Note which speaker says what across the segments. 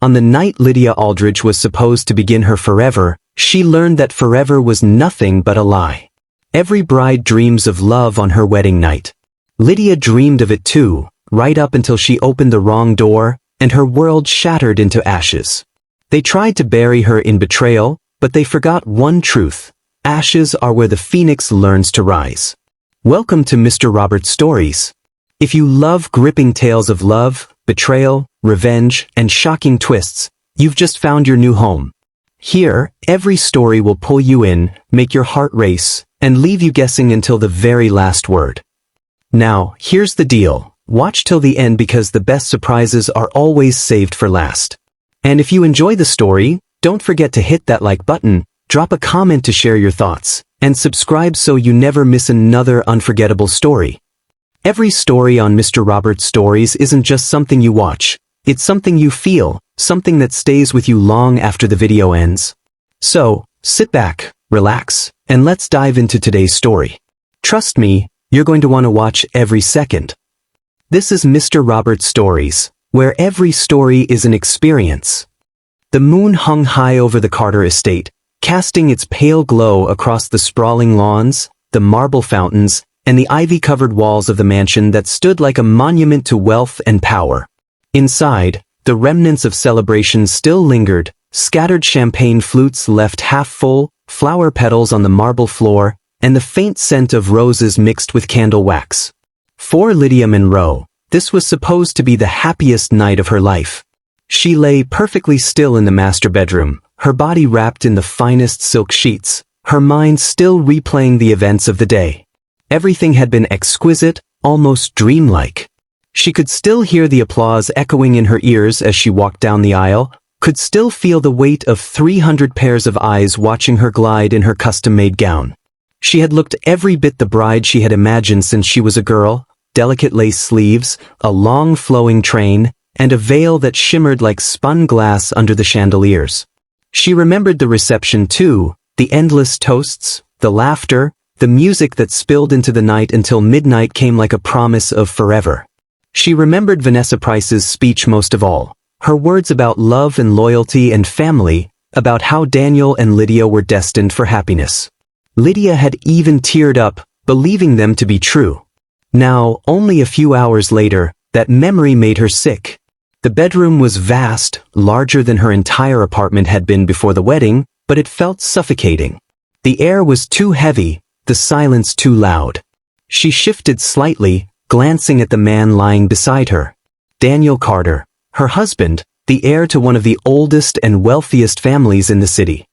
Speaker 1: On the night Lydia Aldridge was supposed to begin her forever, she learned that forever was nothing but a lie. Every bride dreams of love on her wedding night. Lydia dreamed of it too, right up until she opened the wrong door, and her world shattered into ashes. They tried to bury her in betrayal, but they forgot one truth: ashes are where the phoenix learns to rise. Welcome to Mr. Robert's Stories. If you love gripping tales of love, betrayal, revenge, and shocking twists, you've just found your new home. Here, every story will pull you in, make your heart race, and leave you guessing until the very last word. Now, here's the deal. Watch till the end because the best surprises are always saved for last. And if you enjoy the story, don't forget to hit that like button, drop a comment to share your thoughts, and subscribe so you never miss another unforgettable story. Every story on Mr. Robert's Stories isn't just something you watch, it's something you feel, something that stays with you long after the video ends. So, sit back, relax, and let's dive into today's story. Trust me, you're going to want to watch every second. This is Mr. Robert's Stories, where every story is an experience. The moon hung high over the Carter estate, casting its pale glow across the sprawling lawns, the marble fountains, and the ivy-covered walls of the mansion that stood like a monument to wealth and power. Inside, the remnants of celebration still lingered, scattered champagne flutes left half full, flower petals on the marble floor, and the faint scent of roses mixed with candle wax. For Lydia Monroe, this was supposed to be the happiest night of her life. She lay perfectly still in the master bedroom, her body wrapped in the finest silk sheets, her mind still replaying the events of the day. Everything had been exquisite, almost dreamlike. She could still hear the applause echoing in her ears as she walked down the aisle, could still feel the weight of 300 pairs of eyes watching her glide in her custom-made gown. She had looked every bit the bride she had imagined since she was a girl: delicate lace sleeves, a long flowing train, and a veil that shimmered like spun glass under the chandeliers. She remembered the reception too, the endless toasts, the laughter, the music that spilled into the night until midnight came like a promise of forever. She remembered Vanessa Price's speech most of all, her words about love and loyalty and family, about how Daniel and Lydia were destined for happiness. Lydia had even teared up, believing them to be true. Now, only a few hours later, that memory made her sick. The bedroom was vast, larger than her entire apartment had been before the wedding, but it felt suffocating. The air was too heavy, the silence too loud. She shifted slightly, glancing at the man lying beside her. Daniel Carter, her husband, the heir to one of the oldest and wealthiest families in the city.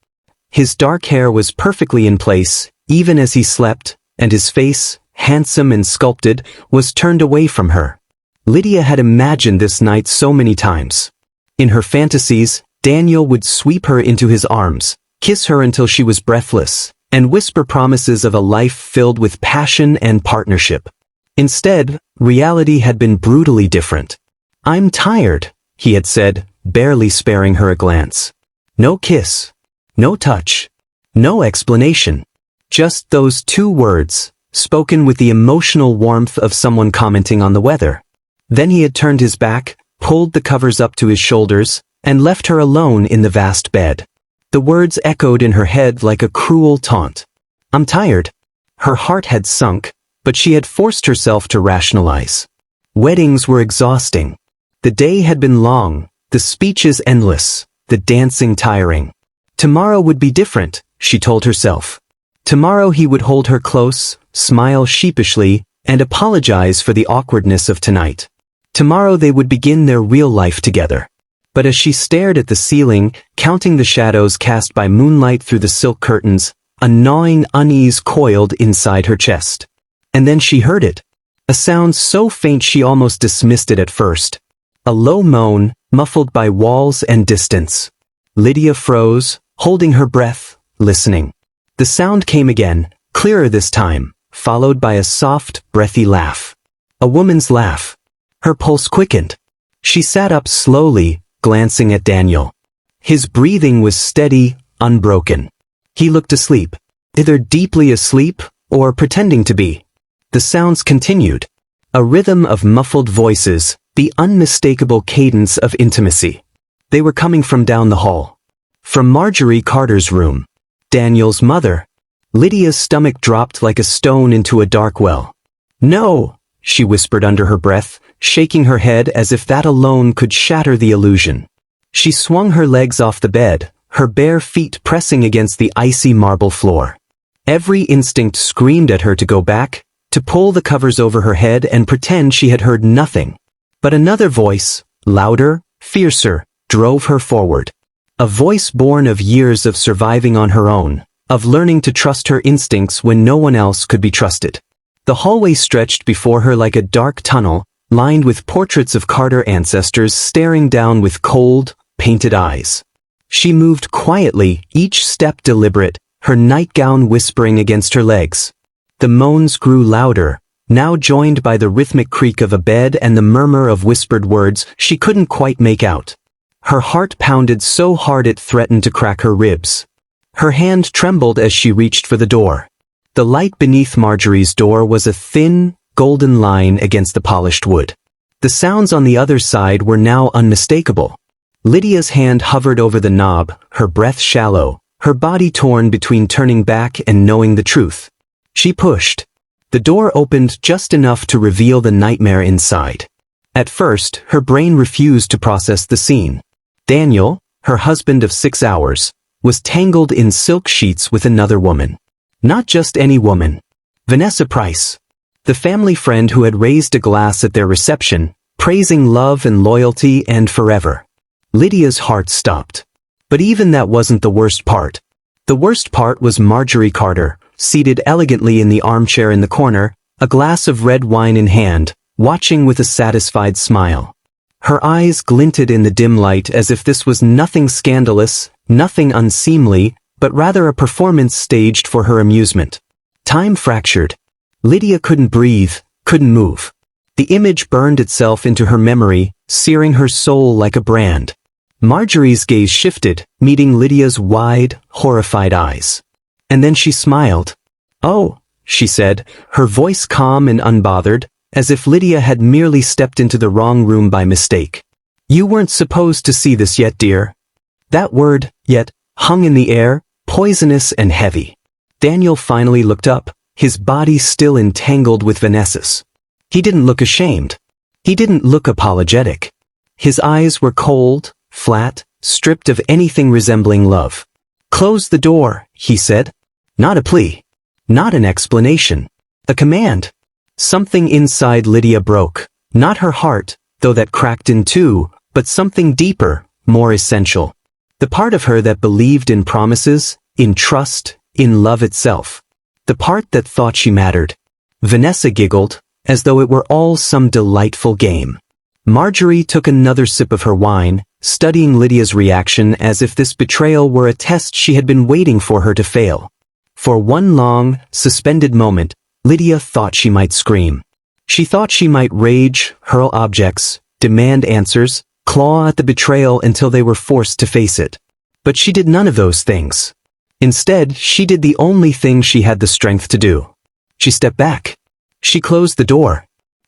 Speaker 1: His dark hair was perfectly in place, even as he slept, and his face, handsome and sculpted, was turned away from her. Lydia had imagined this night so many times. In her fantasies, Daniel would sweep her into his arms, kiss her until she was breathless, and whisper promises of a life filled with passion and partnership. Instead, reality had been brutally different. "I'm tired," he had said, barely sparing her a glance. No kiss. No touch. No explanation. Just those two words, spoken with the emotional warmth of someone commenting on the weather. Then he had turned his back, pulled the covers up to his shoulders, and left her alone in the vast bed. The words echoed in her head like a cruel taunt. "I'm tired." Her heart had sunk, but she had forced herself to rationalize. Weddings were exhausting. The day had been long, the speeches endless, the dancing tiring. Tomorrow would be different, she told herself. Tomorrow he would hold her close, smile sheepishly, and apologize for the awkwardness of tonight. Tomorrow they would begin their real life together. But as she stared at the ceiling, counting the shadows cast by moonlight through the silk curtains, a gnawing unease coiled inside her chest. And then she heard it. A sound so faint she almost dismissed it at first. A low moan, muffled by walls and distance. Lydia froze, holding her breath, listening. The sound came again, clearer this time, followed by a soft, breathy laugh. A woman's laugh. Her pulse quickened. She sat up slowly, glancing at Daniel. His breathing was steady, unbroken. He looked asleep, either deeply asleep or pretending to be. The sounds continued. A rhythm of muffled voices, the unmistakable cadence of intimacy. They were coming from down the hall. From Marjorie Carter's room. Daniel's mother. Lydia's stomach dropped like a stone into a dark well. "No," she whispered under her breath, shaking her head as if that alone could shatter the illusion. She swung her legs off the bed, her bare feet pressing against the icy marble floor. Every instinct screamed at her to go back, to pull the covers over her head and pretend she had heard nothing. But another voice, louder, fiercer, drove her forward. A voice born of years of surviving on her own, of learning to trust her instincts when no one else could be trusted. The hallway stretched before her like a dark tunnel, lined with portraits of Carter ancestors staring down with cold, painted eyes. She moved quietly, each step deliberate, her nightgown whispering against her legs. The moans grew louder, now joined by the rhythmic creak of a bed and the murmur of whispered words she couldn't quite make out. Her heart pounded so hard it threatened to crack her ribs. Her hand trembled as she reached for the door. The light beneath Marjorie's door was a thin, golden line against the polished wood. The sounds on the other side were now unmistakable. Lydia's hand hovered over the knob, her breath shallow, her body torn between turning back and knowing the truth. She pushed. The door opened just enough to reveal the nightmare inside. At first, her brain refused to process the scene. Daniel, her husband of 6 hours, was tangled in silk sheets with another woman. Not just any woman. Vanessa Price. The family friend who had raised a glass at their reception, praising love and loyalty and forever. Lydia's heart stopped. But even that wasn't the worst part. The worst part was Marjorie Carter, seated elegantly in the armchair in the corner, a glass of red wine in hand, watching with a satisfied smile. Her eyes glinted in the dim light as if this was nothing scandalous, nothing unseemly, but rather a performance staged for her amusement. Time fractured. Lydia couldn't breathe, couldn't move. The image burned itself into her memory, searing her soul like a brand. Marjorie's gaze shifted, meeting Lydia's wide, horrified eyes. And then she smiled. "Oh," she said, her voice calm and unbothered, as if Lydia had merely stepped into the wrong room by mistake. "You weren't supposed to see this yet, dear." That word, yet, hung in the air, poisonous and heavy. Daniel finally looked up, his body still entangled with Vanessa's. He didn't look ashamed. He didn't look apologetic. His eyes were cold, flat, stripped of anything resembling love. "Close the door," he said. Not a plea. Not an explanation. A command. Something inside Lydia broke. Not her heart, though that cracked in two, but something deeper, more essential. The part of her that believed in promises, in trust, in love itself. The part that thought she mattered. Vanessa giggled, as though it were all some delightful game. Marjorie took another sip of her wine, studying Lydia's reaction as if this betrayal were a test she had been waiting for her to fail. For one long, suspended moment, Lydia thought she might scream. She thought she might rage, hurl objects, demand answers, claw at the betrayal until they were forced to face it. But she did none of those things. Instead, she did the only thing she had the strength to do. She stepped back. She closed the door.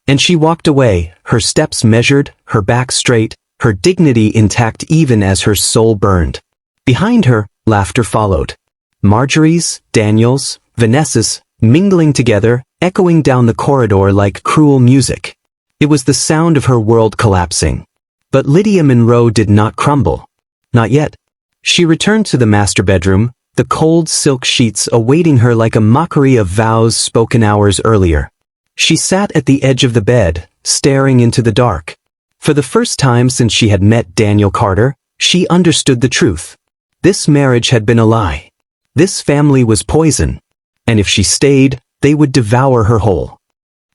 Speaker 1: And she walked away, her steps measured, her back straight, her dignity intact even as her soul burned. Behind her, laughter followed. Marjorie's, Daniel's, Vanessa's, mingling together, echoing down the corridor like cruel music. It was the sound of her world collapsing. But Lydia Monroe did not crumble. Not yet. She returned to the master bedroom, the cold silk sheets awaiting her like a mockery of vows spoken hours earlier. She sat at the edge of the bed, staring into the dark. For the first time since she had met Daniel Carter, she understood the truth. This marriage had been a lie. This family was poison. And if she stayed, they would devour her whole.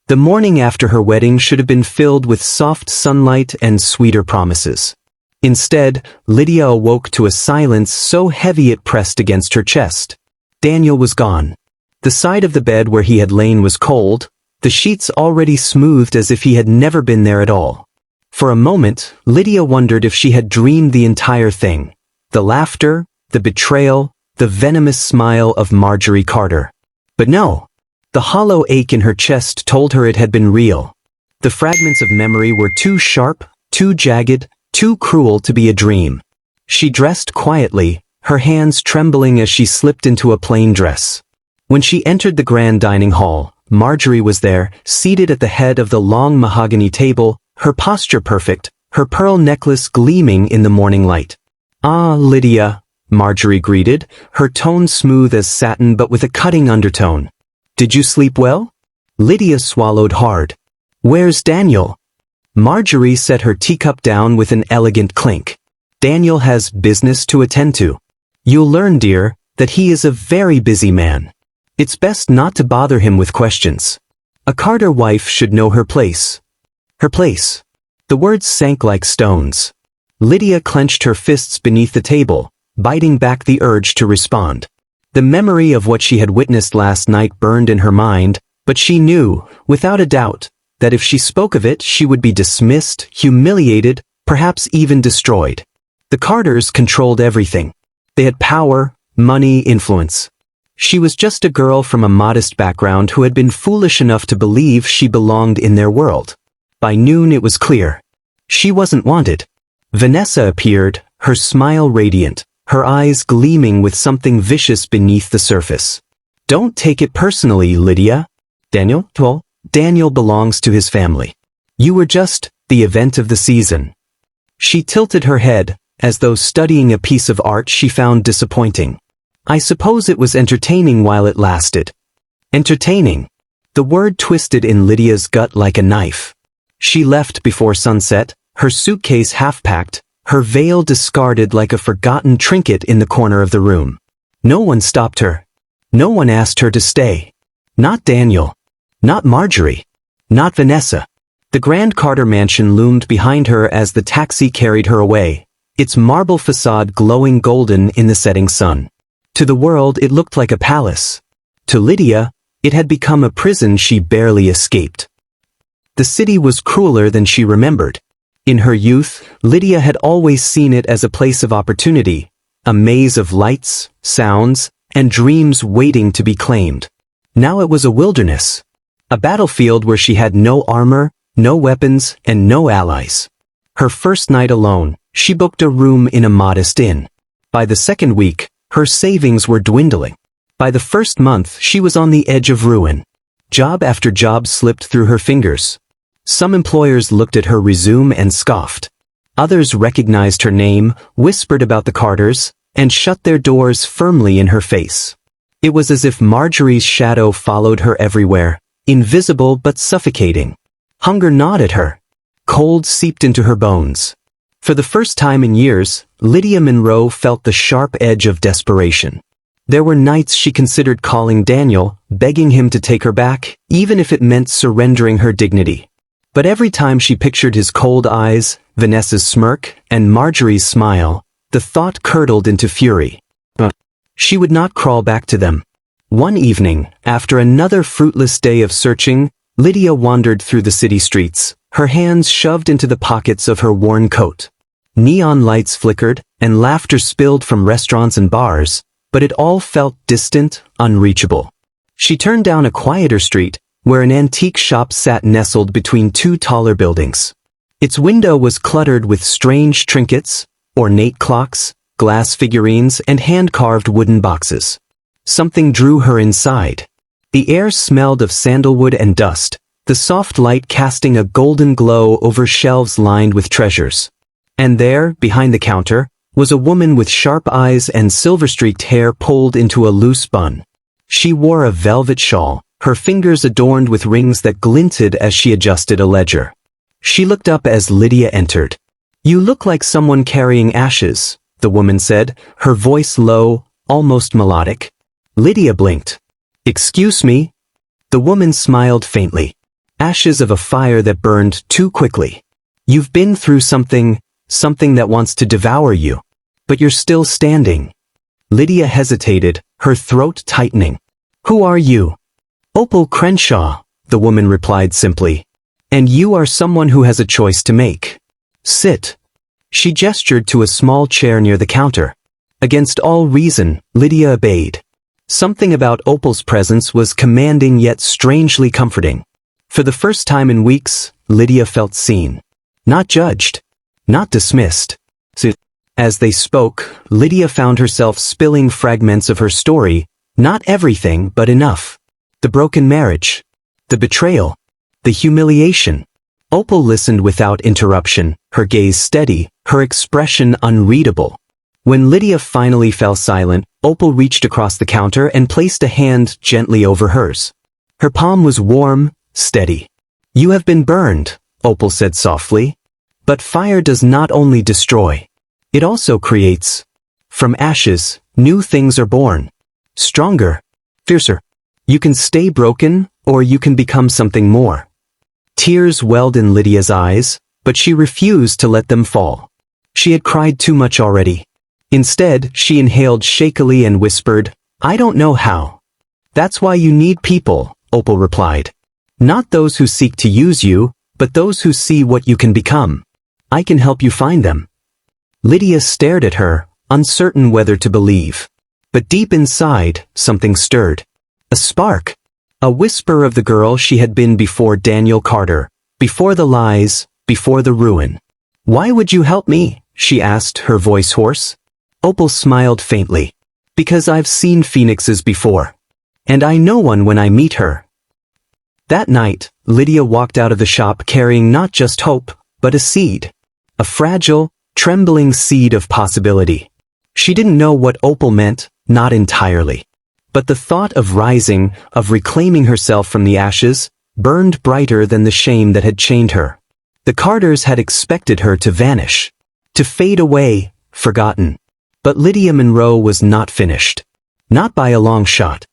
Speaker 1: The morning after her wedding should have been filled with soft sunlight and sweeter promises. Instead, Lydia awoke to a silence so heavy it pressed against her chest. Daniel was gone. The side of the bed where he had lain was cold, the sheets already smoothed as if he had never been there at all. For a moment, Lydia wondered if she had dreamed the entire thing. The laughter, the betrayal, the venomous smile of Marjorie Carter. But no. The hollow ache in her chest told her it had been real. The fragments of memory were too sharp, too jagged, too cruel to be a dream. She dressed quietly, her hands trembling as she slipped into a plain dress. When she entered the grand dining hall, Marjorie was there, seated at the head of the long mahogany table, her posture perfect, her pearl necklace gleaming in the morning light. "Ah, Lydia," Marjorie greeted, her tone smooth as satin but with a cutting undertone. "Did you sleep well?" Lydia swallowed hard. "Where's Daniel?" Marjorie set her teacup down with an elegant clink. "Daniel has business to attend to. You'll learn, dear, that he is a very busy man. It's best not to bother him with questions. A Carter wife should know her place." Her place. The words sank like stones. Lydia clenched her fists beneath the table, biting back the urge to respond. The memory of what she had witnessed last night burned in her mind, but she knew, without a doubt, that if she spoke of it she would be dismissed, humiliated, perhaps even destroyed. The Carters controlled everything. They had power, money, influence. She was just a girl from a modest background who had been foolish enough to believe she belonged in their world. By noon it was clear. She wasn't wanted. Vanessa appeared, her smile radiant, her eyes gleaming with something vicious beneath the surface. "Don't take it personally, Lydia. Daniel belongs to his family. You were just the event of the season." She tilted her head, as though studying a piece of art she found disappointing. "I suppose it was entertaining while it lasted." Entertaining. The word twisted in Lydia's gut like a knife. She left before sunset, her suitcase half-packed, her veil discarded like a forgotten trinket in the corner of the room. No one stopped her. No one asked her to stay. Not Daniel. Not Marjorie. Not Vanessa. The Grand Carter mansion loomed behind her as the taxi carried her away, its marble facade glowing golden in the setting sun. To the world it looked like a palace. To Lydia, it had become a prison she barely escaped. The city was crueler than she remembered. In her youth, Lydia had always seen it as a place of opportunity, a maze of lights, sounds, and dreams waiting to be claimed. Now it was a wilderness. A battlefield where she had no armor, no weapons, and no allies. Her first night alone, she booked a room in a modest inn. By the second week, her savings were dwindling. By the first month, she was on the edge of ruin. Job after job slipped through her fingers. Some employers looked at her resume and scoffed. Others recognized her name, whispered about the Carters, and shut their doors firmly in her face. It was as if Marjorie's shadow followed her everywhere, invisible but suffocating. Hunger gnawed at her. Cold seeped into her bones. For the first time in years, Lydia Monroe felt the sharp edge of desperation. There were nights she considered calling Daniel, begging him to take her back, even if it meant surrendering her dignity. But every time she pictured his cold eyes, Vanessa's smirk, and Marjorie's smile, the thought curdled into fury. She would not crawl back to them. One evening, after another fruitless day of searching, Lydia wandered through the city streets, her hands shoved into the pockets of her worn coat. Neon lights flickered, and laughter spilled from restaurants and bars, but it all felt distant, unreachable. She turned down a quieter street, where an antique shop sat nestled between two taller buildings. Its window was cluttered with strange trinkets, ornate clocks, glass figurines, and hand-carved wooden boxes. Something drew her inside. The air smelled of sandalwood and dust, the soft light casting a golden glow over shelves lined with treasures. And there, behind the counter, was a woman with sharp eyes and silver-streaked hair pulled into a loose bun. She wore a velvet shawl, her fingers adorned with rings that glinted as she adjusted a ledger. She looked up as Lydia entered. "You look like someone carrying ashes," the woman said, her voice low, almost melodic. Lydia blinked. "Excuse me?" The woman smiled faintly. "Ashes of a fire that burned too quickly. You've been through something that wants to devour you. But you're still standing." Lydia hesitated, her throat tightening. "Who are you?" "Opal Crenshaw," the woman replied simply. "And you are someone who has a choice to make. Sit." She gestured to a small chair near the counter. Against all reason, Lydia obeyed. Something about Opal's presence was commanding yet strangely comforting. For the first time in weeks, Lydia felt seen. Not judged. Not dismissed. As they spoke, Lydia found herself spilling fragments of her story, not everything but enough. The broken marriage. The betrayal. The humiliation. Opal listened without interruption, her gaze steady, her expression unreadable. When Lydia finally fell silent, Opal reached across the counter and placed a hand gently over hers. Her palm was warm, steady. "You have been burned," Opal said softly. "But fire does not only destroy. It also creates. From ashes, new things are born. Stronger. Fiercer. You can stay broken, or you can become something more." Tears welled in Lydia's eyes, but she refused to let them fall. She had cried too much already. Instead, she inhaled shakily and whispered, "I don't know how." "That's why you need people," Opal replied. "Not those who seek to use you, but those who see what you can become. I can help you find them." Lydia stared at her, uncertain whether to believe. But deep inside, something stirred. A spark. A whisper of the girl she had been before Daniel Carter, before the lies, before the ruin. "Why would you help me?" she asked, her voice hoarse. Opal smiled faintly. "Because I've seen phoenixes before. And I know one when I meet her." That night, Lydia walked out of the shop carrying not just hope, but a seed. A fragile, trembling seed of possibility. She didn't know what Opal meant, not entirely. But the thought of rising, of reclaiming herself from the ashes, burned brighter than the shame that had chained her. The Carters had expected her to vanish. To fade away, forgotten. But Lydia Monroe was not finished. Not by a long shot.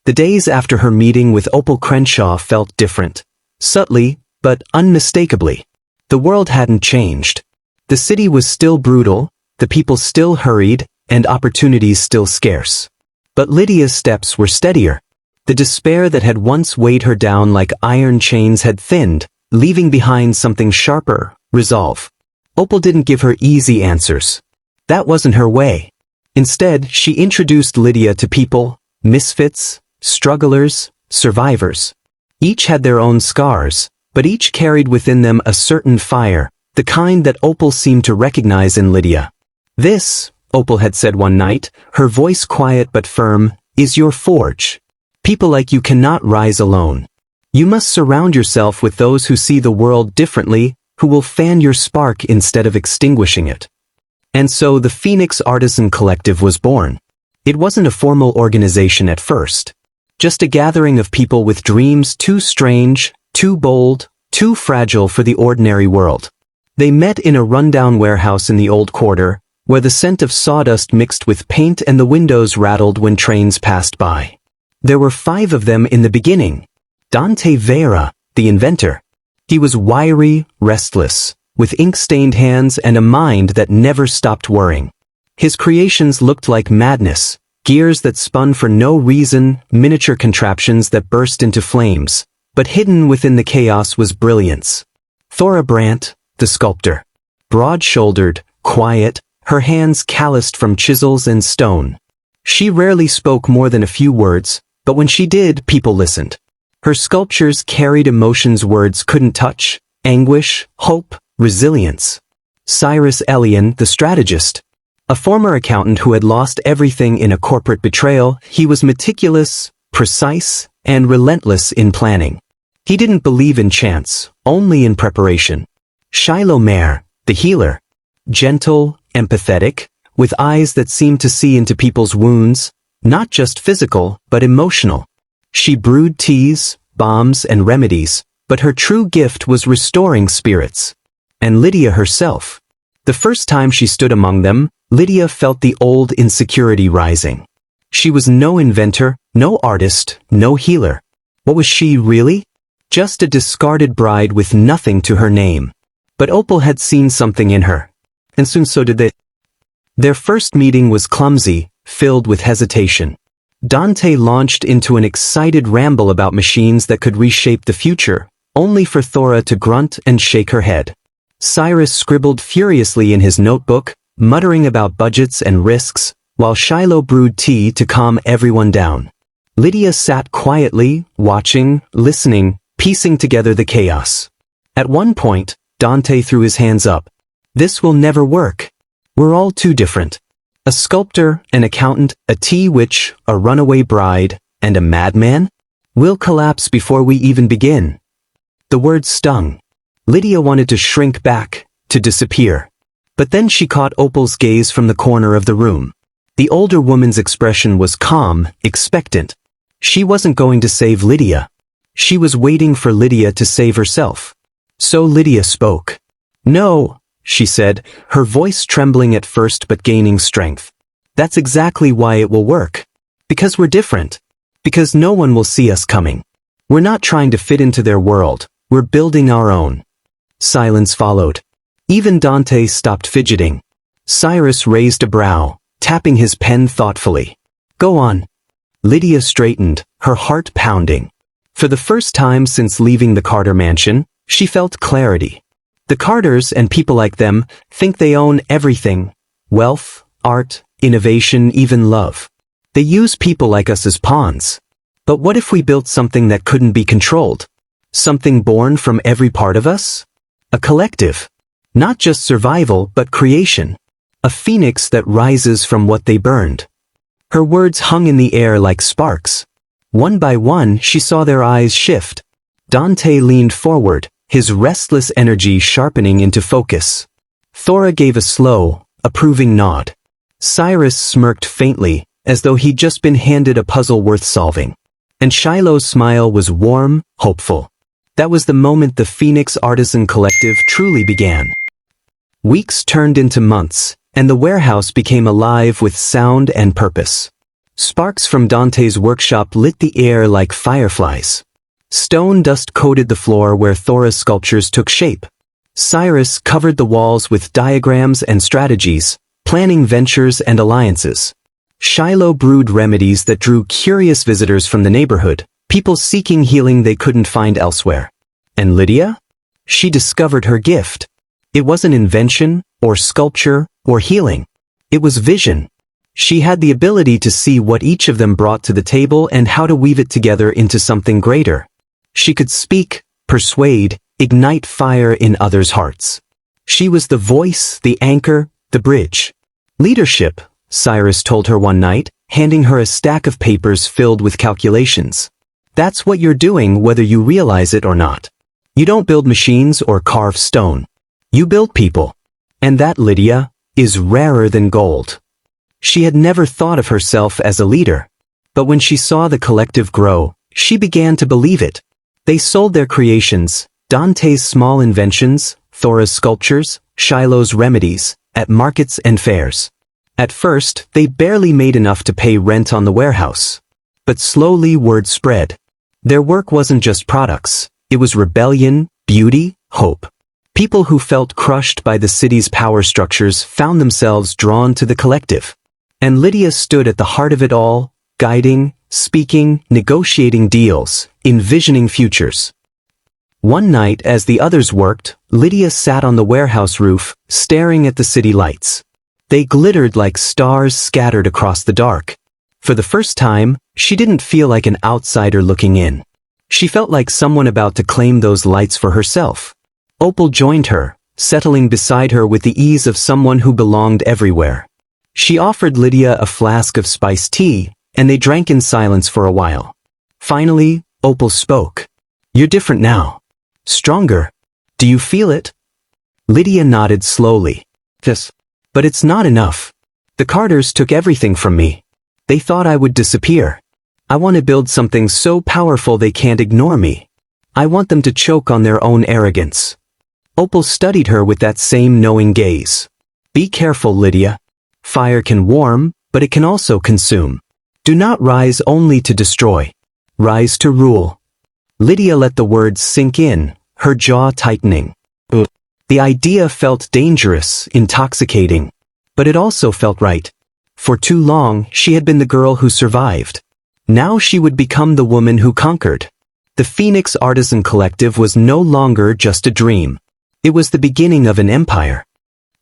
Speaker 1: The days after her meeting with Opal Crenshaw felt different. Subtly, but unmistakably. The world hadn't changed. The city was still brutal, the people still hurried, and opportunities still scarce. But Lydia's steps were steadier. The despair that had once weighed her down like iron chains had thinned, leaving behind something sharper, resolve. Opal didn't give her easy answers. That wasn't her way. Instead, she introduced Lydia to people, misfits, strugglers, survivors. Each had their own scars, but each carried within them a certain fire, the kind that Opal seemed to recognize in Lydia. "This," Opal had said one night, her voice quiet but firm, "is your forge. People like you cannot rise alone. You must surround yourself with those who see the world differently, who will fan your spark instead of extinguishing it." And so the Phoenix Artisan Collective was born. It wasn't a formal organization at first. Just a gathering of people with dreams too strange, too bold, too fragile for the ordinary world. They met in a rundown warehouse in the old quarter, where the scent of sawdust mixed with paint and the windows rattled when trains passed by. There were 5 of them in the beginning. Dante Vera, the inventor. He was wiry, restless, with ink-stained hands and a mind that never stopped worrying. His creations looked like madness, gears that spun for no reason, miniature contraptions that burst into flames, but hidden within the chaos was brilliance. Thora Brandt, the sculptor. Broad-shouldered, quiet, her hands calloused from chisels and stone. She rarely spoke more than a few words, but when she did, people listened. Her sculptures carried emotions words couldn't touch: anguish, hope, resilience. Cyrus Elian, the strategist. A former accountant who had lost everything in a corporate betrayal, he was meticulous, precise, and relentless in planning. He didn't believe in chance, only in preparation. Shiloh Mare, the healer. Gentle, empathetic, with eyes that seemed to see into people's wounds, not just physical, but emotional. She brewed teas, balms, and remedies, but her true gift was restoring spirits. And Lydia herself. The first time she stood among them, Lydia felt the old insecurity rising. She was no inventor, no artist, no healer. What was she really? Just a discarded bride with nothing to her name. But Opal had seen something in her. And soon so did they. Their first meeting was clumsy, filled with hesitation. Dante launched into an excited ramble about machines that could reshape the future, only for Thora to grunt and shake her head. Cyrus scribbled furiously in his notebook, muttering about budgets and risks, while Shiloh brewed tea to calm everyone down. Lydia sat quietly, watching, listening, piecing together the chaos. At one point, Dante threw his hands up. "This will never work." We're all too different. A sculptor, an accountant, a tea witch, a runaway bride, and a madman? We'll collapse before we even begin. The words stung. Lydia wanted to shrink back, to disappear. But then she caught Opal's gaze from the corner of the room. The older woman's expression was calm, expectant. She wasn't going to save Lydia. She was waiting for Lydia to save herself. So Lydia spoke. "No," she said, her voice trembling at first but gaining strength. "That's exactly why it will work. Because we're different. Because no one will see us coming. We're not trying to fit into their world. We're building our own." Silence followed. Even Dante stopped fidgeting. Cyrus raised a brow, tapping his pen thoughtfully. "Go on." Lydia straightened, her heart pounding. For the first time since leaving the Carter mansion, she felt clarity. The Carters and people like them think they own everything. Wealth, art, innovation, even love. They use people like us as pawns. But what if we built something that couldn't be controlled? Something born from every part of us? A collective. Not just survival, but creation. A phoenix that rises from what they burned. Her words hung in the air like sparks. One by one, she saw their eyes shift. Dante leaned forward, his restless energy sharpening into focus. Thora gave a slow, approving nod. Cyrus smirked faintly, as though he'd just been handed a puzzle worth solving. And Shiloh's smile was warm, hopeful. That was the moment the Phoenix Artisan Collective truly began. Weeks turned into months, and the warehouse became alive with sound and purpose. Sparks from Dante's workshop lit the air like fireflies. Stone dust coated the floor where Thora's sculptures took shape. Cyrus covered the walls with diagrams and strategies, planning ventures and alliances. Shiloh brewed remedies that drew curious visitors from the neighborhood, people seeking healing they couldn't find elsewhere. And Lydia? She discovered her gift. It wasn't invention, or sculpture, or healing. It was vision. She had the ability to see what each of them brought to the table and how to weave it together into something greater. She could speak, persuade, ignite fire in others' hearts. She was the voice, the anchor, the bridge. "Leadership," Cyrus told her one night, handing her a stack of papers filled with calculations. "That's what you're doing whether you realize it or not. You don't build machines or carve stone. You build people. And that, Lydia, is rarer than gold." She had never thought of herself as a leader. But when she saw the collective grow, she began to believe it. They sold their creations, Dante's small inventions, Thora's sculptures, Shiloh's remedies, at markets and fairs. At first, they barely made enough to pay rent on the warehouse. But slowly word spread. Their work wasn't just products, it was rebellion, beauty, hope. People who felt crushed by the city's power structures found themselves drawn to the collective. And Lydia stood at the heart of it all, guiding, speaking, negotiating deals, envisioning futures. One night as the others worked, Lydia sat on the warehouse roof, staring at the city lights. They glittered like stars scattered across the dark. For the first time, she didn't feel like an outsider looking in. She felt like someone about to claim those lights for herself. Opal joined her, settling beside her with the ease of someone who belonged everywhere. She offered Lydia a flask of spiced tea, and they drank in silence for a while. Finally, Opal spoke. "You're different now. Stronger. Do you feel it?" Lydia nodded slowly. "Yes. But it's not enough. The Carters took everything from me. They thought I would disappear. I want to build something so powerful they can't ignore me. I want them to choke on their own arrogance." Opal studied her with that same knowing gaze. "Be careful, Lydia. Fire can warm, but it can also consume. Do not rise only to destroy. Rise to rule." Lydia let the words sink in, her jaw tightening. The idea felt dangerous, intoxicating. But it also felt right. For too long, she had been the girl who survived. Now she would become the woman who conquered. The Phoenix Artisan Collective was no longer just a dream. It was the beginning of an empire.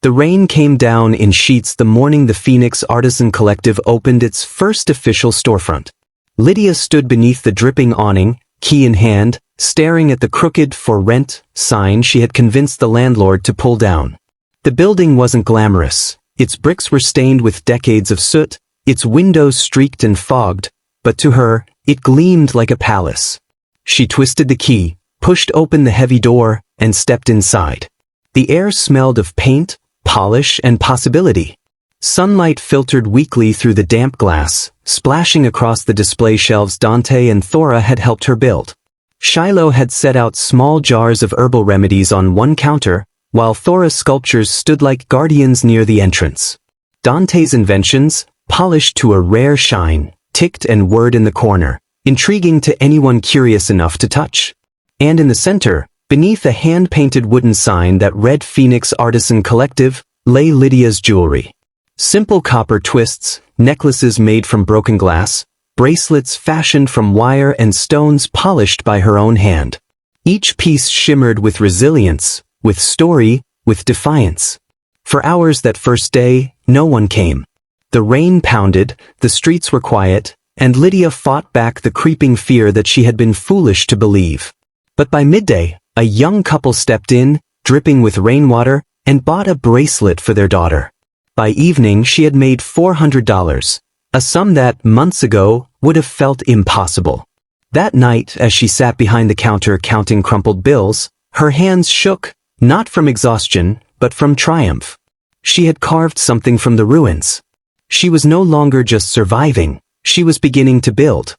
Speaker 1: The rain came down in sheets the morning the Phoenix Artisan Collective opened its first official storefront. Lydia stood beneath the dripping awning, key in hand, staring at the crooked "For Rent" sign she had convinced the landlord to pull down. The building wasn't glamorous. Its bricks were stained with decades of soot, its windows streaked and fogged, but to her, it gleamed like a palace. She twisted the key, pushed open the heavy door, and stepped inside. The air smelled of paint, polish, and possibility. Sunlight filtered weakly through the damp glass, splashing across the display shelves Dante and Thora had helped her build. Shiloh had set out small jars of herbal remedies on one counter, while Thora's sculptures stood like guardians near the entrance. Dante's inventions, polished to a rare shine, ticked and whirred in the corner, intriguing to anyone curious enough to touch. And in the center, beneath a hand-painted wooden sign that read Phoenix Artisan Collective, lay Lydia's jewelry. Simple copper twists, necklaces made from broken glass, bracelets fashioned from wire and stones polished by her own hand. Each piece shimmered with resilience, with story, with defiance. For hours that first day, no one came. The rain pounded, the streets were quiet, and Lydia fought back the creeping fear that she had been foolish to believe. But by midday, a young couple stepped in, dripping with rainwater, and bought a bracelet for their daughter. By evening she had made $400, a sum that, months ago, would have felt impossible. That night, as she sat behind the counter counting crumpled bills, her hands shook, not from exhaustion, but from triumph. She had carved something from the ruins. She was no longer just surviving, she was beginning to build.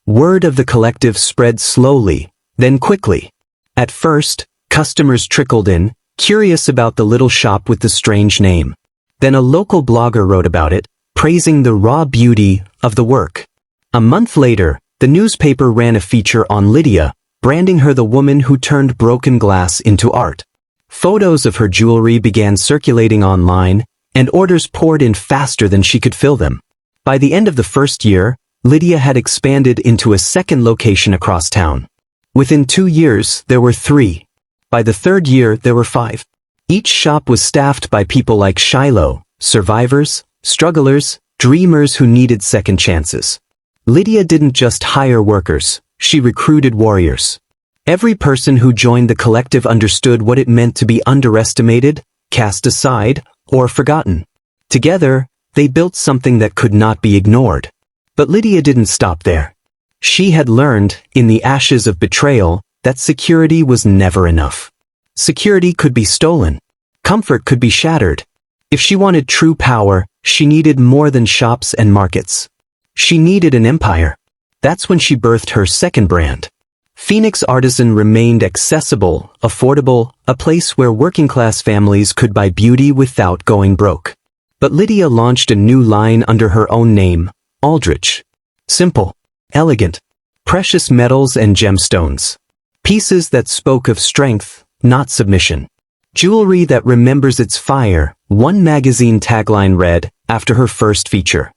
Speaker 1: Word of the collective spread slowly, then quickly. At first, customers trickled in, curious about the little shop with the strange name. Then a local blogger wrote about it, praising the raw beauty of the work. A month later, the newspaper ran a feature on Lydia, branding her the woman who turned broken glass into art. Photos of her jewelry began circulating online, and orders poured in faster than she could fill them. By the end of the first year, Lydia had expanded into a second location across town. Within 2 years, there were 3. By the third year, there were 5. Each shop was staffed by people like Shiloh, survivors, strugglers, dreamers who needed second chances. Lydia didn't just hire workers, she recruited warriors. Every person who joined the collective understood what it meant to be underestimated, cast aside, or forgotten. Together, they built something that could not be ignored. But Lydia didn't stop there. She had learned, in the ashes of betrayal, that security was never enough. Security could be stolen. Comfort could be shattered. If she wanted true power, she needed more than shops and markets. She needed an empire. That's when she birthed her second brand. Phoenix Artisan remained accessible, affordable, a place where working-class families could buy beauty without going broke. But Lydia launched a new line under her own name, Aldridge. Simple, elegant, precious metals and gemstones. Pieces that spoke of strength, not submission. Jewelry that remembers its fire, one magazine tagline read, after her first feature.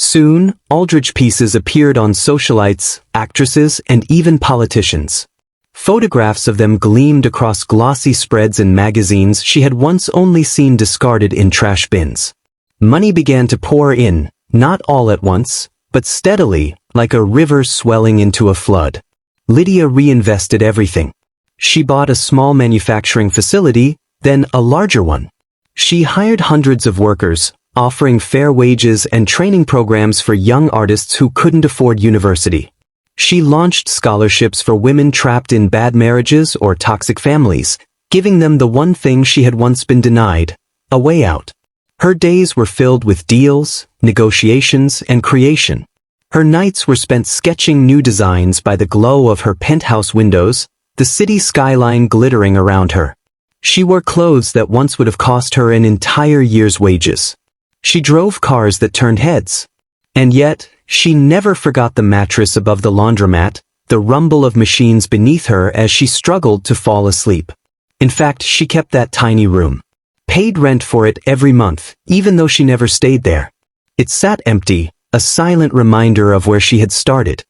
Speaker 1: Soon, Aldridge pieces appeared on socialites, actresses, and even politicians. Photographs of them gleamed across glossy spreads in magazines she had once only seen discarded in trash bins. Money began to pour in, not all at once, but steadily, like a river swelling into a flood. Lydia reinvested everything. She bought a small manufacturing facility, then a larger one. She hired hundreds of workers, offering fair wages and training programs for young artists who couldn't afford university. She launched scholarships for women trapped in bad marriages or toxic families, giving them the one thing she had once been denied, a way out. Her days were filled with deals, negotiations, and creation. Her nights were spent sketching new designs by the glow of her penthouse windows, the city skyline glittering around her. She wore clothes that once would have cost her an entire year's wages. She drove cars that turned heads. And yet, she never forgot the mattress above the laundromat, the rumble of machines beneath her as she struggled to fall asleep. In fact, she kept that tiny room. Paid rent for it every month, even though she never stayed there. It sat empty, a silent reminder of where she had started.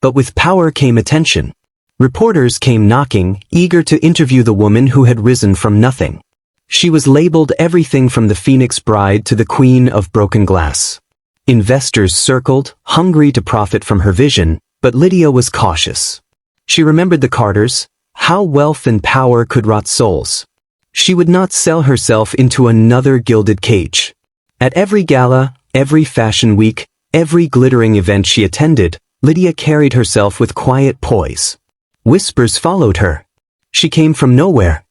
Speaker 1: But with power came attention. Reporters came knocking, eager to interview the woman who had risen from nothing. She was labeled everything from the Phoenix Bride to the Queen of Broken Glass. Investors circled, hungry to profit from her vision, but Lydia was cautious. She remembered the Carters, how wealth and power could rot souls. She would not sell herself into another gilded cage. At every gala, every fashion week, every glittering event she attended, Lydia carried herself with quiet poise. Whispers followed her. She came from nowhere.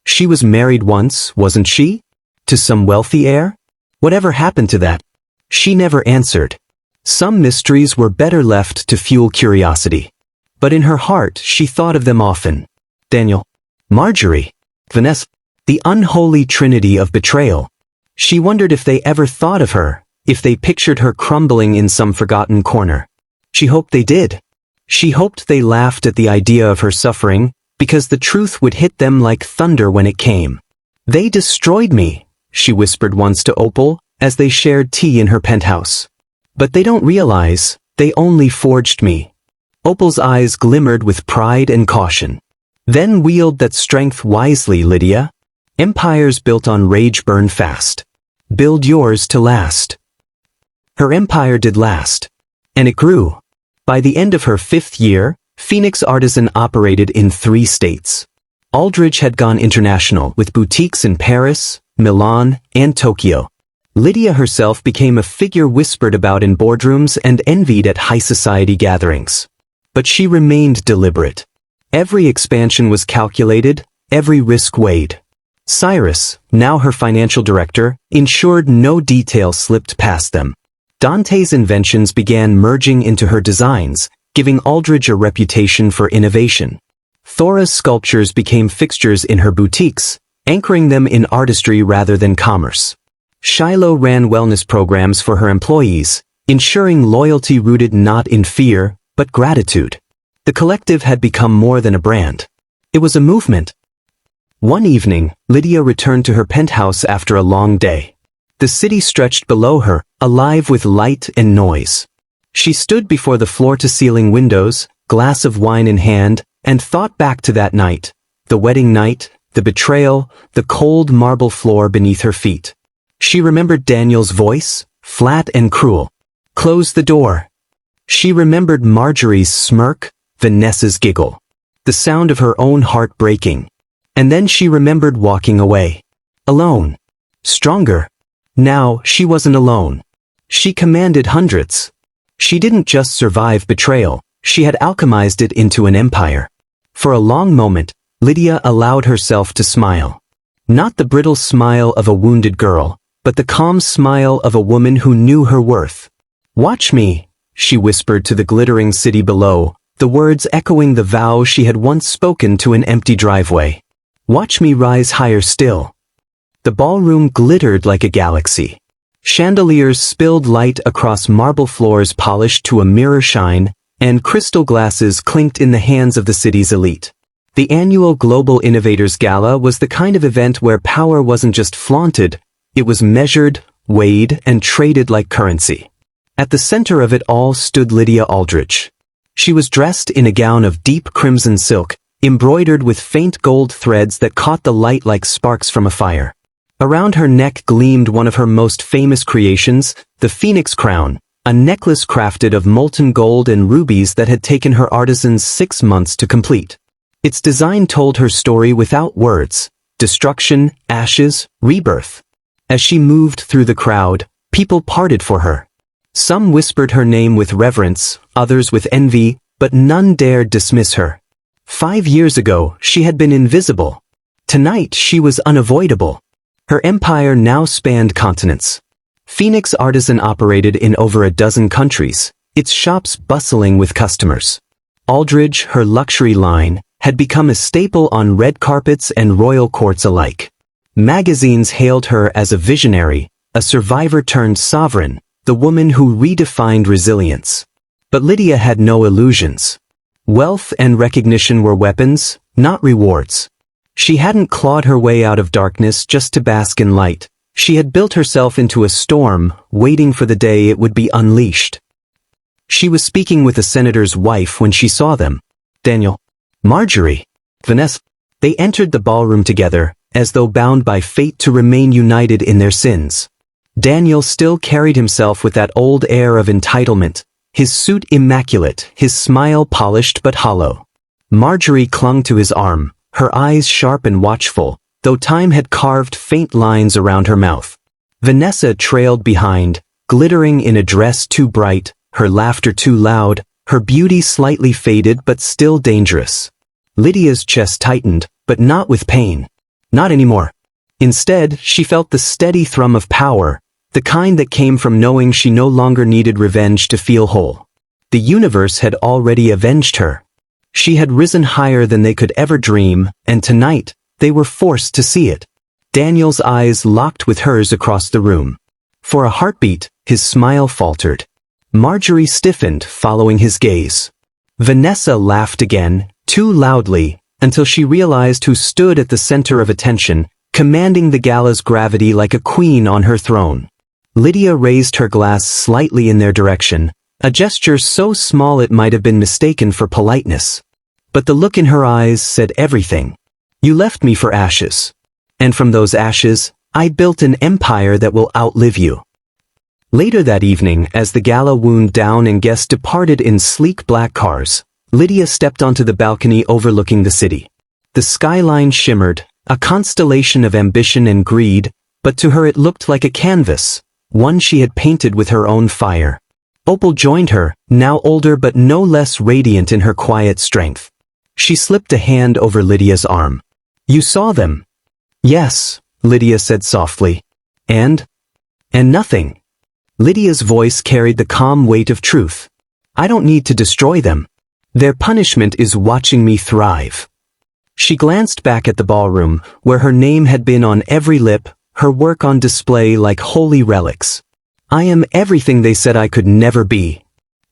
Speaker 1: She was married once, wasn't she? To some wealthy heir? Whatever happened to that? She never answered. Some mysteries were better left to fuel curiosity. But in her heart, she thought of them often. Daniel, Marjorie, Vanessa, the unholy trinity of betrayal. She wondered if they ever thought of her, if they pictured her crumbling in some forgotten corner. She hoped they did. She hoped they laughed at the idea of her suffering, because the truth would hit them like thunder when it came. They destroyed me, she whispered once to Opal, as they shared tea in her penthouse. But they don't realize, they only forged me. Opal's eyes glimmered with pride and caution. Then wield that strength wisely, Lydia. Empires built on rage burn fast. Build yours to last. Her empire did last. And it grew. By the end of her 5th year, Phoenix Artisan operated in 3 states. Aldridge had gone international with boutiques in Paris, Milan, and Tokyo. Lydia herself became a figure whispered about in boardrooms and envied at high society gatherings. But she remained deliberate. Every expansion was calculated, every risk weighed. Cyrus, now her financial director, ensured no detail slipped past them. Dante's inventions began merging into her designs, giving Aldridge a reputation for innovation. Thora's sculptures became fixtures in her boutiques, anchoring them in artistry rather than commerce. Shiloh ran wellness programs for her employees, ensuring loyalty rooted not in fear, but gratitude. The collective had become more than a brand. It was a movement. One evening, Lydia returned to her penthouse after a long day. The city stretched below her, alive with light and noise. She stood before the floor-to-ceiling windows, glass of wine in hand, and thought back to that night, the wedding night, the betrayal, the cold marble floor beneath her feet. She remembered Daniel's voice, flat and cruel. Close the door. She remembered Marjorie's smirk, Vanessa's giggle, the sound of her own heart breaking. And then she remembered walking away. Alone. Stronger. Now, she wasn't alone. She commanded hundreds. She didn't just survive betrayal, she had alchemized it into an empire. For a long moment, Lydia allowed herself to smile. Not the brittle smile of a wounded girl, but the calm smile of a woman who knew her worth. Watch me, she whispered to the glittering city below, the words echoing the vow she had once spoken to an empty driveway. Watch me rise higher still. The ballroom glittered like a galaxy. Chandeliers spilled light across marble floors polished to a mirror shine, and crystal glasses clinked in the hands of the city's elite. The annual Global Innovators Gala was the kind of event where power wasn't just flaunted, it was measured, weighed, and traded like currency. At the center of it all stood Lydia Aldridge. She was dressed in a gown of deep crimson silk, embroidered with faint gold threads that caught the light like sparks from a fire. Around her neck gleamed one of her most famous creations, the Phoenix Crown, a necklace crafted of molten gold and rubies that had taken her artisans 6 months to complete. Its design told her story without words: destruction, ashes, rebirth. As she moved through the crowd, people parted for her. Some whispered her name with reverence, others with envy, but none dared dismiss her. 5 years ago, she had been invisible. Tonight, she was unavoidable. Her empire now spanned continents. Phoenix Artisan operated in over a dozen countries, its shops bustling with customers. Aldridge, her luxury line, had become a staple on red carpets and royal courts alike. Magazines hailed her as a visionary, a survivor turned sovereign, the woman who redefined resilience. But Lydia had no illusions. Wealth and recognition were weapons, not rewards. She hadn't clawed her way out of darkness just to bask in light. She had built herself into a storm, waiting for the day it would be unleashed. She was speaking with a senator's wife when she saw them. Daniel, Marjorie, Vanessa. They entered the ballroom together, as though bound by fate to remain united in their sins. Daniel still carried himself with that old air of entitlement, his suit immaculate, his smile polished but hollow. Marjorie clung to his arm, her eyes sharp and watchful, though time had carved faint lines around her mouth. Vanessa trailed behind, glittering in a dress too bright, her laughter too loud, her beauty slightly faded but still dangerous. Lydia's chest tightened, but not with pain. Not anymore. Instead, she felt the steady thrum of power, the kind that came from knowing she no longer needed revenge to feel whole. The universe had already avenged her. She had risen higher than they could ever dream, and tonight, they were forced to see it. Daniel's eyes locked with hers across the room. For a heartbeat, his smile faltered. Marjorie stiffened, following his gaze. Vanessa laughed again, too loudly, until she realized who stood at the center of attention, commanding the gala's gravity like a queen on her throne. Lydia raised her glass slightly in their direction, a gesture so small it might have been mistaken for politeness. But the look in her eyes said everything. You left me for ashes. And from those ashes, I built an empire that will outlive you. Later that evening, as the gala wound down and guests departed in sleek black cars, Lydia stepped onto the balcony overlooking the city. The skyline shimmered, a constellation of ambition and greed, but to her it looked like a canvas, one she had painted with her own fire. Opal joined her, now older but no less radiant in her quiet strength. She slipped a hand over Lydia's arm. You saw them? Yes, Lydia said softly. And nothing. Lydia's voice carried the calm weight of truth. I don't need to destroy them. Their punishment is watching me thrive. She glanced back at the ballroom, where her name had been on every lip, her work on display like holy relics. I am everything they said I could never be.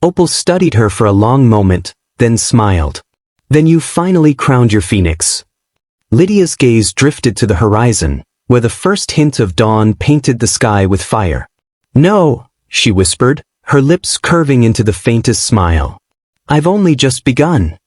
Speaker 1: Opal studied her for a long moment, then smiled. Then you finally crowned your phoenix. Lydia's gaze drifted to the horizon, where the first hint of dawn painted the sky with fire. No, she whispered, her lips curving into the faintest smile. I've only just begun.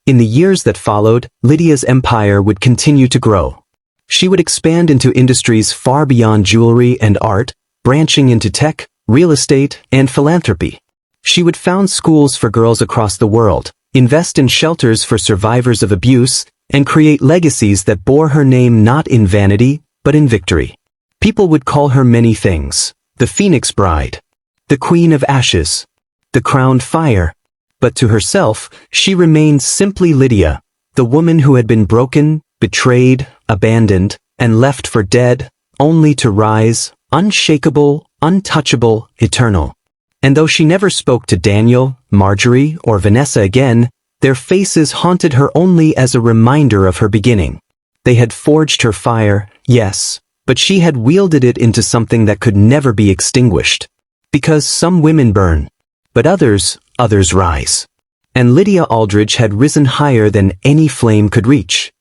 Speaker 1: In the years that followed, Lydia's empire would continue to grow. She would expand into industries far beyond jewelry and art, branching into tech, real estate, and philanthropy. She would found schools for girls across the world, invest in shelters for survivors of abuse, and create legacies that bore her name not in vanity, but in victory. People would call her many things: the Phoenix Bride, the Queen of Ashes, the Crowned Fire. But to herself, she remained simply Lydia, the woman who had been broken, betrayed, abandoned, and left for dead, only to rise, unshakable, untouchable, eternal. And though she never spoke to Daniel, Marjorie, or Vanessa again, their faces haunted her only as a reminder of her beginning. They had forged her fire, yes, but she had wielded it into something that could never be extinguished. Because some women burn, but others rise. And Lydia Aldridge had risen higher than any flame could reach.